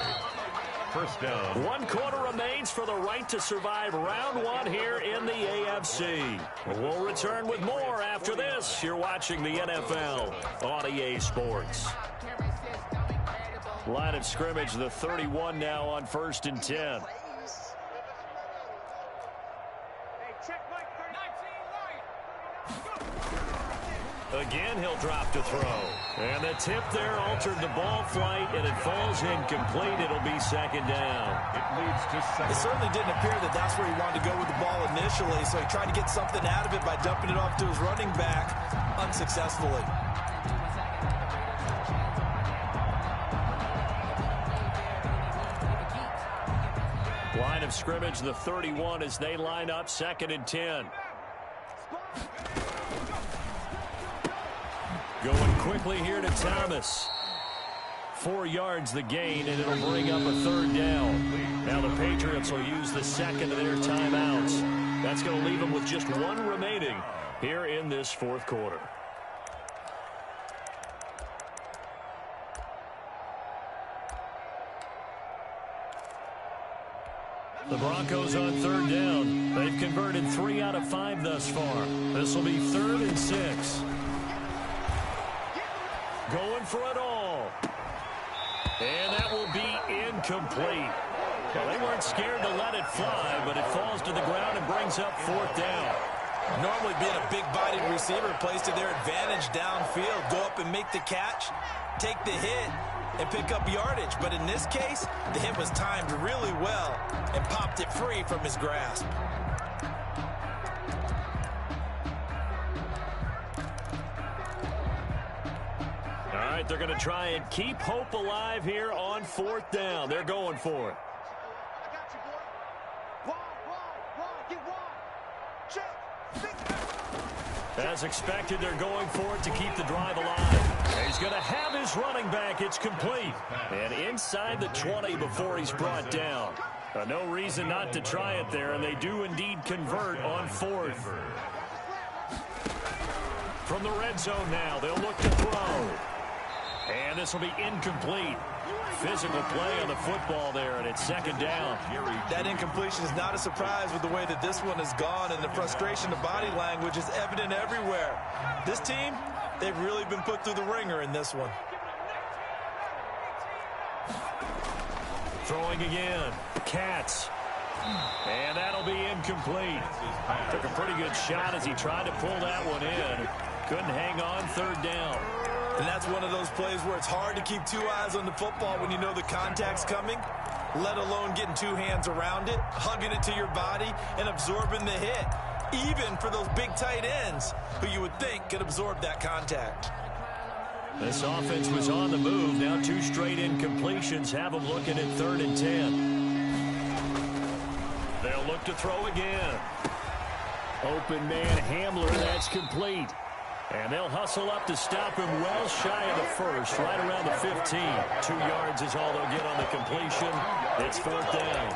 First down. 1 quarter remains for the right to survive round 1 here in the AFC. We'll return with more after this. You're watching the NFL on EA Sports. Line of scrimmage, the 31 now on 1st and 10. Again, he'll drop to throw. And the tip there altered the ball flight, and it falls incomplete. It'll be second down. It leads to second. It certainly didn't appear that that's where he wanted to go with the ball initially, so he tried to get something out of it by dumping it off to his running back unsuccessfully. Line of scrimmage, the 31 as they line up 2nd and 10. Going quickly here to Thomas. 4 yards the gain, and it'll bring up a 3rd down. Now the Patriots will use the second of their timeouts. That's going to leave them with just 1 remaining here in this 4th quarter. The Broncos on 3rd down. They've converted 3 out of 5 thus far. This will be 3rd and 6. Going for it all. And that will be incomplete. Well, they weren't scared to let it fly, but it falls to the ground and brings up 4th down. Normally being a big-bodied receiver plays to their advantage downfield. Go up and make the catch, take the hit, and pick up yardage. But in this case, the hit was timed really well and popped it free from his grasp. All right, they're going to try and keep hope alive here on 4th down. They're going for it. I got you, boy. Wide, get wide. Check. As expected, they're going for it to keep the drive alive. He's going to have his running back. It's complete. And inside the 20 before he's brought down. No reason not to try it there, and they do indeed convert on fourth. From the red zone now, they'll look to throw. And this will be incomplete. Physical play on the football there, and it's second down. That incompletion is not a surprise with the way that this one has gone, and the frustration of body language is evident everywhere. This team, they've really been put through the ringer in this one. Throwing again. Katz. And that'll be incomplete. Took a pretty good shot as he tried to pull that one in. Couldn't hang on, third down. And that's one of those plays where it's hard to keep two eyes on the football when you know the contact's coming, let alone getting two hands around it, hugging it to your body, and absorbing the hit, even for those big tight ends who you would think could absorb that contact. This offense was on the move. Now two straight incompletions have them looking at 3rd and 10. They'll look to throw again. Open man Hamler, that's complete. And they'll hustle up to stop him well shy of the first, right around the 15. 2 yards is all they'll get on the completion. It's 4th down.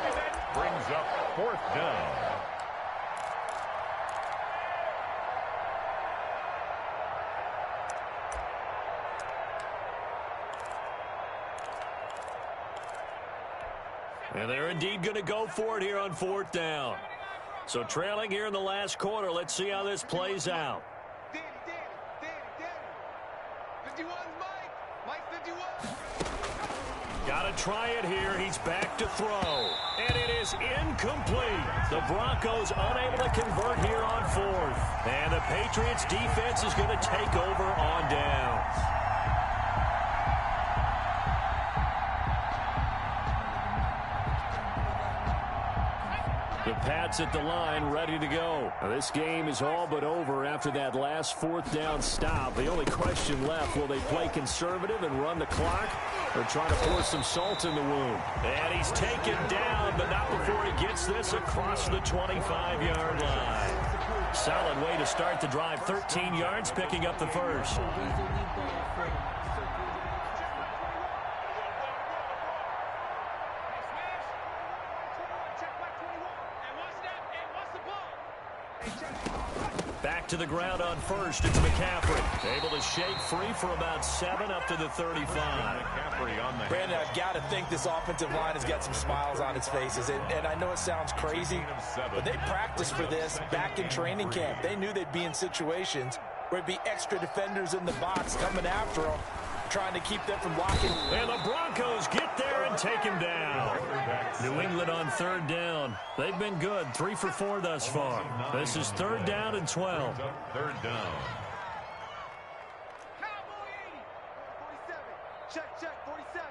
Brings up 4th down. And they're indeed going to go for it here on 4th down. So trailing here in the last quarter, let's see how this plays out. Got to try it here. He's back to throw. And it is incomplete. The Broncos unable to convert here on 4th. And the Patriots defense is going to take over on downs. The Pats at the line, ready to go. Now, this game is all but over after that last 4th down stop. The only question left, will they play conservative and run the clock, or try to pour some salt in the wound? And he's taken down, but not before he gets this across the 25-yard line. Solid way to start the drive. 13 yards, picking up the first. Back to the ground on first. It's McCaffrey. Able to shake free for about 7 up to the 35. Brandon, I've got to think this offensive line has got some smiles on its faces. And I know it sounds crazy, but they practiced for this back in training camp. They knew they'd be in situations where it'd be extra defenders in the box coming after them, trying to keep them from blocking. And the Broncos get there and take him down. New England on 3rd down. They've been good, 3 for 4 thus far. This is 3rd down and 12. 3rd down. Check, 47.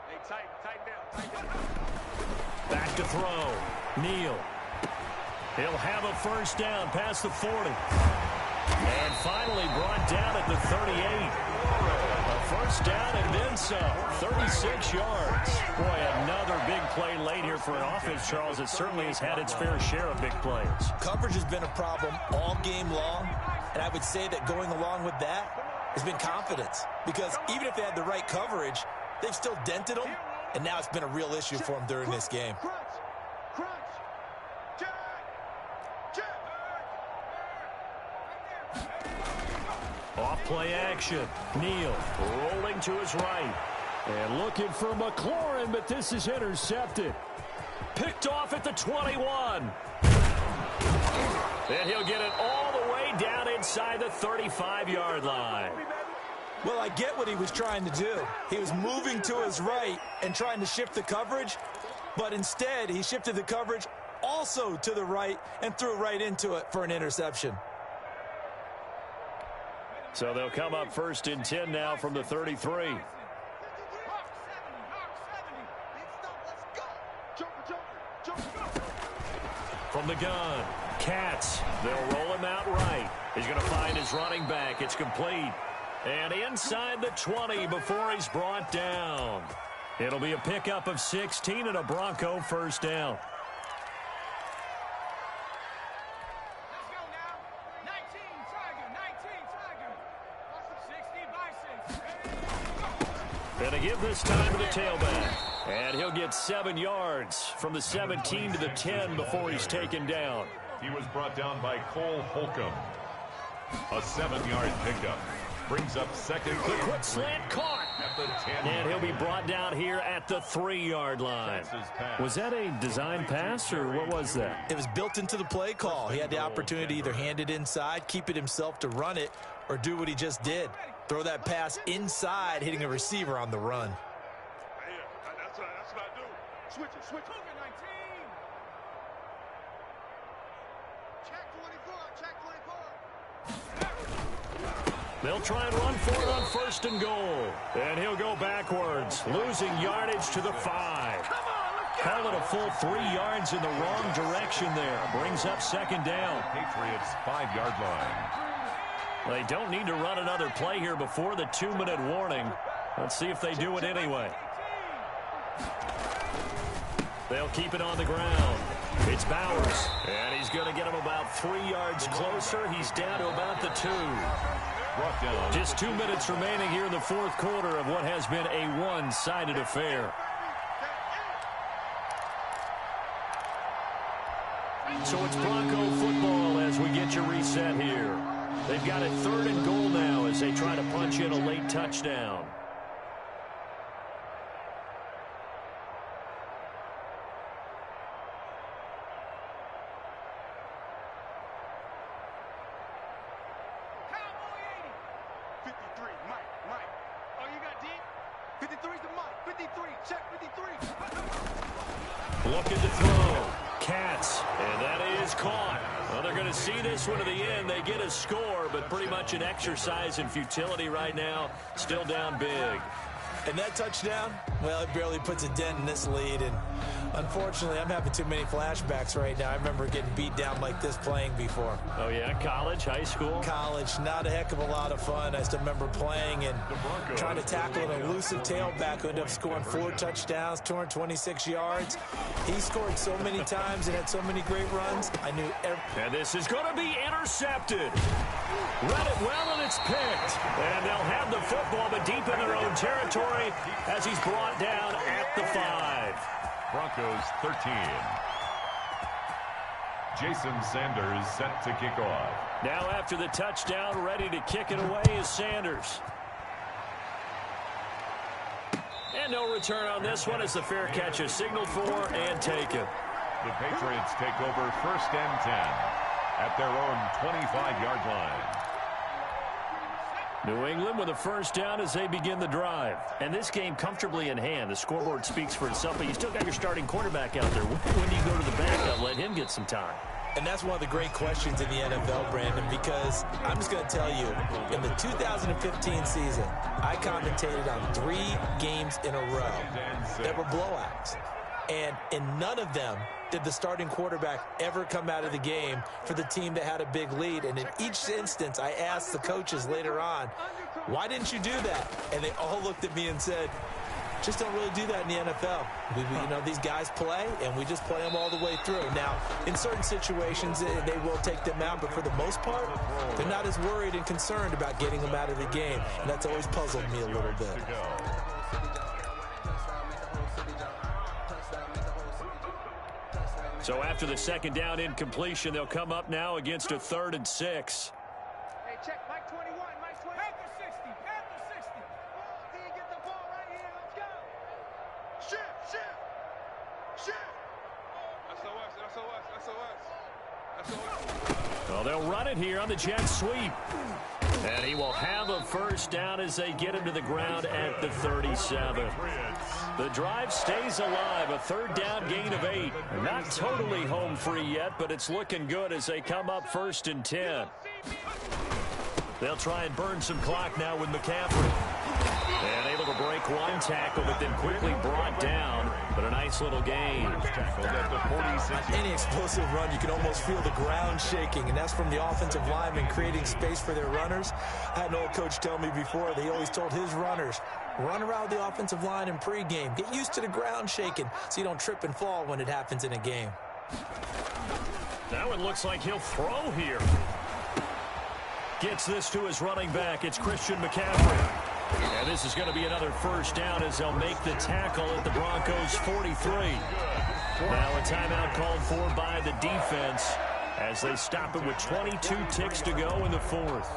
Hey, tighten down. Back to throw. Neal. He'll have a first down past the 40. And finally brought down at the 38. A first down and then some. 36 yards. Boy, another big play late here for an offense, Charles. It certainly has had its fair share of big plays. Coverage has been a problem all game long, and I would say that going along with that has been confidence. Because even if they had the right coverage, they've still dented them, and now it's been a real issue for them during this game. Off play action. Neal rolling to his right. And looking for McLaurin, but this is intercepted. Picked off at the 21. And he'll get it all the way down inside the 35-yard line. Well, I get what he was trying to do. He was moving to his right and trying to shift the coverage, but instead he shifted the coverage also to the right and threw right into it for an interception. So they'll come up 1st and 10 now from the 33. From the gun, Katz. They'll roll him out right. He's going to find his running back. It's complete. And inside the 20 before he's brought down. It'll be a pickup of 16 and a Bronco first down. give this time to the tailback. And he'll get 7 yards from the 17 to the 10 before he's taken down. He was brought down by Cole Holcomb. A 7-yard pickup. Brings up second. The quick slant caught. At the 10. And he'll be brought down here at the 3-yard line. Was that a design pass, or what was that? It was built into the play call. He had the opportunity to either hand it inside, keep it himself to run it, or do what he just did. Throw that pass inside, hitting a receiver on the run. That's what I do. Switch it, switch it. Check 24, check 24. They'll try and run for it on 1st and goal. And he'll go backwards, losing yardage to the 5. Call it a full 3 yards in the wrong direction there. Brings up 2nd down. Patriots 5-yard line. They don't need to run another play here before the 2-minute warning. Let's see if they do it anyway. They'll keep it on the ground. It's Bowers. And he's going to get him about 3 yards closer. He's down to about the 2. Just 2 minutes remaining here in the 4th quarter of what has been a one-sided affair. So it's Bronco football as we get your reset here. They've got a 3rd and goal now as they try to punch in a late touchdown. Looking to throw. Katz. And that is caught. Well, they're going to see this one to the end. They get a score, but pretty much an exercise in futility right now. Still down big. And that touchdown, well, it barely puts a dent in this lead. And unfortunately, I'm having too many flashbacks right now. I remember getting beat down like this playing before. Oh, yeah? College, high school? College. Not a heck of a lot of fun. I still remember playing and trying to tackle an elusive tailback who ended up scoring 4 touchdowns, 226 yards. He scored so many times and had so many great runs. I knew every... And this is going to be intercepted. Read it well, and it's picked. And they'll have the football, but deep in their own territory as he's brought down at the 5. Broncos 13. Jason Sanders set to kick off. Now after the touchdown, ready to kick it away is Sanders. And no return on this one as the fair catch is signaled for and taken. The Patriots take over 1st and 10 at their own 25-yard line. New England with a 1st down as they begin the drive. And this game comfortably in hand. The scoreboard speaks for itself, but you still got your starting quarterback out there. When do you go to the backup, let him get some time? And that's one of the great questions in the NFL, Brandon, because I'm just going to tell you, in the 2015 season, I commentated on 3 games in a row that were blowouts. And in none of them did the starting quarterback ever come out of the game for the team that had a big lead. And in each instance, I asked the coaches later on, why didn't you do that? And they all looked at me and said, just don't really do that in the NFL. You know, these guys play, and we just play them all the way through. Now, in certain situations, they will take them out, but for the most part, they're not as worried and concerned about getting them out of the game. And that's always puzzled me a little bit. So after the 2nd down incompletion, they'll come up now against a 3rd and 6. Hey, check Mike 21, Mike 20. Panther 60, Panther 60. Ball, D, get the ball right here. Let's go. Shift. SOS. Well, they'll run it here on the jet sweep. And he will have a 1st down as they get him to the ground at the 37. The drive stays alive, a 3rd down gain of 8. Not totally home free yet, but it's looking good as they come up 1st and 10. They'll try and burn some clock now with McCaffrey. And able to break one tackle, but then quickly brought down. But a nice little gain. Any explosive run, you can almost feel the ground shaking, and that's from the offensive linemen creating space for their runners. I had an old coach tell me before, they always told his runners, run around the offensive line in pregame. Get used to the ground shaking so you don't trip and fall when it happens in a game. That one looks like he'll throw here. Gets this to his running back. It's Christian McCaffrey. And this is going to be another first down as they'll make the tackle at the Broncos 43. Now a timeout called for by the defense as they stop it with 22 ticks to go in the fourth.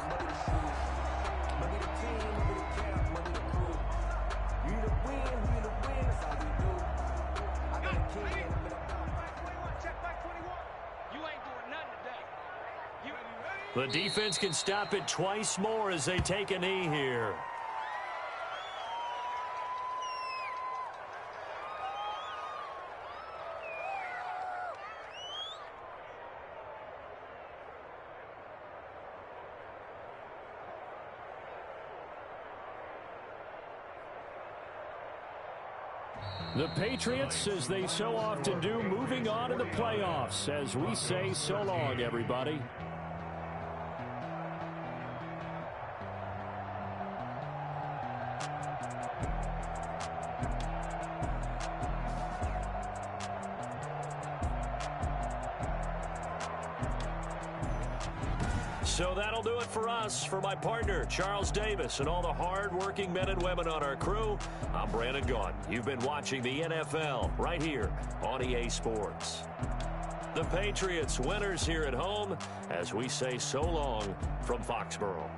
The defense can stop it twice more as they take a knee here. The Patriots, as they so often do, moving on to the playoffs as we say so long, everybody. So that'll do it for us. For my partner, Charles Davis, and all the hard-working men and women on our crew, I'm Brandon Gaudin. You've been watching the NFL right here on EA Sports. The Patriots winners here at home as we say so long from Foxborough.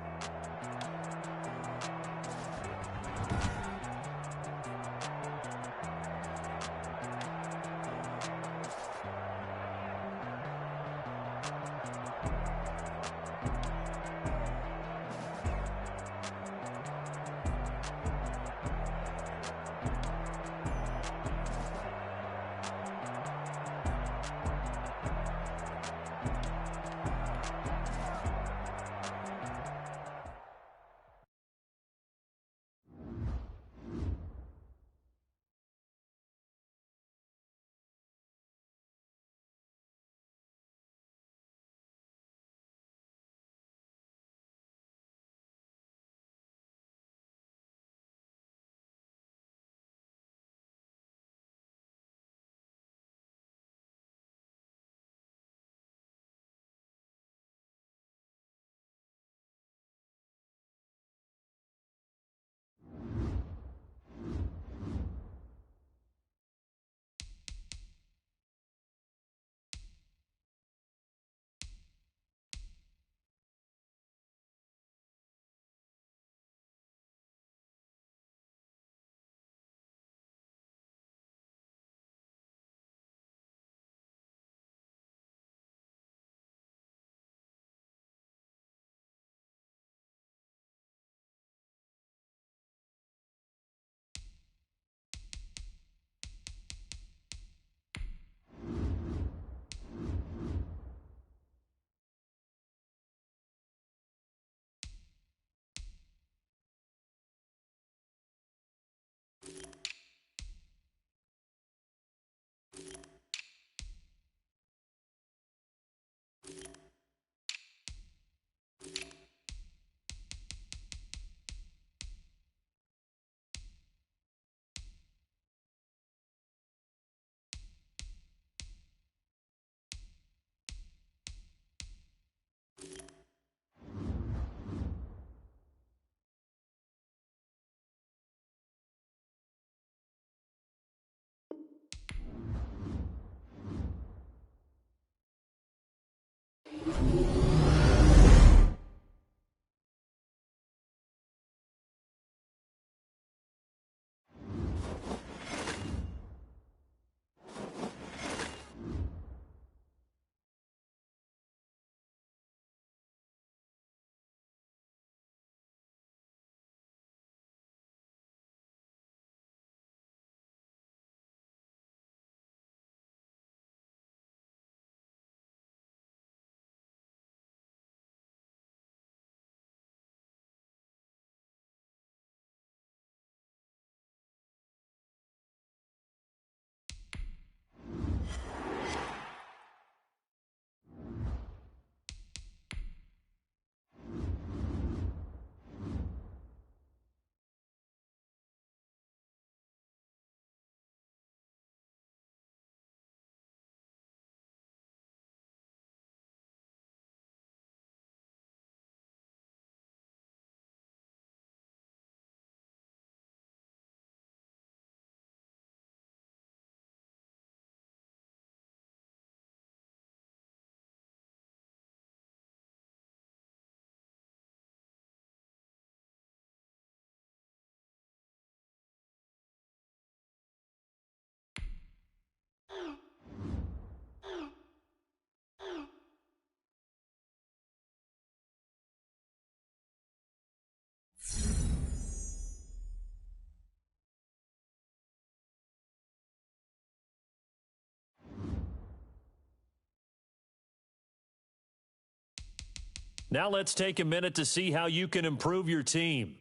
Now let's take a minute to see how you can improve your team.